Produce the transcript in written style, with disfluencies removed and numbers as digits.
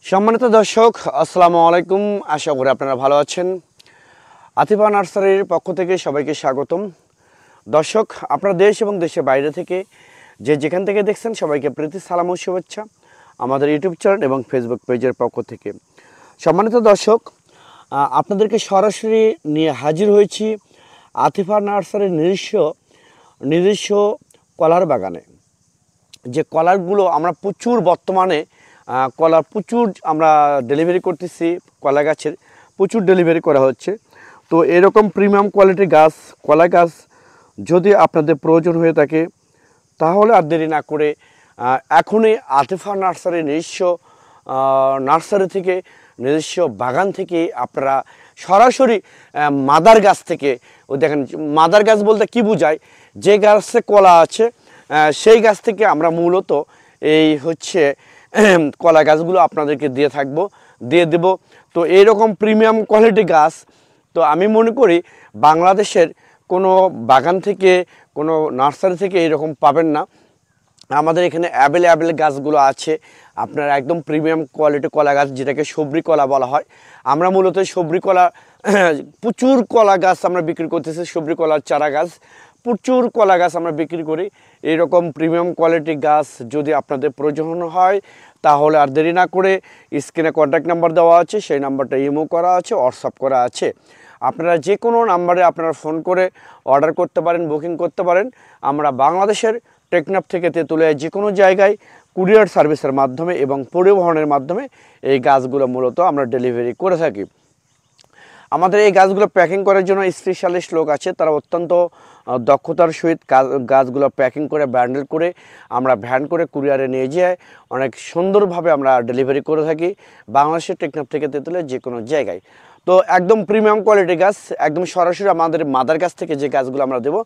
সম্মানিত দর্শক, আসসালামু আলাইকুম। আশা করি আপনারা ভালো আছেন। আতিফা নার্সারির পক্ষ থেকে সবাইকে স্বাগতম। দর্শক, আপনারা দেশ এবং দেশের বাইরে থেকে যেখান থেকে দেখছেন সবাইকে প্রীতি সালাম ও শুভেচ্ছা আমাদের ইউটিউব চ্যানেল এবং ফেসবুক পেজের পক্ষ থেকে। সম্মানিত দর্শক, আপনাদেরকে সরাসরি নিয়ে হাজির হয়েছি আতিফা নার্সারির নিজস্ব কলার বাগানে। যে কলারগুলো আমরা বর্তমানে কলার প্রচুর আমরা ডেলিভারি করতেছি, কলা গাছের প্রচুর ডেলিভারি করা হচ্ছে। তো এরকম প্রিমিয়াম কোয়ালিটির কলা গাছ যদি আপনাদের প্রয়োজন হয়ে থাকে তাহলে আর দেরি না করে এখনই আতিফা নার্সারির নার্সারি থেকে নিজস্ব বাগান থেকে আপনারা সরাসরি মাদার গাছ থেকে দেখেন। মাদার গাছ বলতে কি বোঝায়? যে গাছে কলা আছে সেই গাছ থেকে আমরা মূলত এই কলা গাছগুলো আপনাদেরকে দিয়ে দেব। তো এইরকম প্রিমিয়াম কোয়ালিটি গাছ তো আমি মনে করি বাংলাদেশের কোনো বাগান থেকে, কোনো নার্সারি থেকে এরকম পাবেন না। আমাদের এখানে অ্যাভেলেবেল গাছগুলো আছে, আপনার একদম প্রিমিয়াম কোয়ালিটি কলা গাছ, যেটাকে সবরি কলা বলা হয়। আমরা মূলত সবরি কলা প্রচুর কলা গাছ আমরা বিক্রি করতেছি, সবরি কলার চারা গাছ, প্রচুর কলা গাছ আমরা বিক্রি করি। এরকম প্রিমিয়াম কোয়ালিটি গাছ যদি আপনাদের প্রয়োজন হয় তাহলে আর দেরি না করে স্ক্রিনে কন্ট্যাক্ট নাম্বার দেওয়া আছে, সেই নাম্বারটা ইমো করা আছে, হোয়াটসঅ্যাপ করা আছে। আপনারা যে কোনো নাম্বারে আপনারা ফোন করে অর্ডার করতে পারেন, বুকিং করতে পারেন। আমরা বাংলাদেশের টেকনাফ থেকে তেঁতুলিয়া যে কোনো জায়গায় কুরিয়ার সার্ভিসের মাধ্যমে এবং পরিবহনের মাধ্যমে এই গাছগুলো মূলত আমরা ডেলিভারি করে থাকি। আমাদের এই গাছগুলো প্যাকিং করার জন্য স্পেশালিস্ট লোক আছে, তারা অত্যন্ত দক্ষতার সহিত গাছগুলো প্যাকিং করে ব্যান্ডেল করে আমরা ভ্যান করে কুরিয়ারে নিয়ে যেয়ে অনেক সুন্দরভাবে আমরা ডেলিভারি করে থাকি বাংলাদেশের টেকনাফ থেকে তেঁতুলিয়া যে কোনো জায়গায়। তো একদম প্রিমিয়াম কোয়ালিটি গাছ, একদম সরাসরি আমাদের মাদার গাছ থেকে যে গাছগুলো আমরা দেবো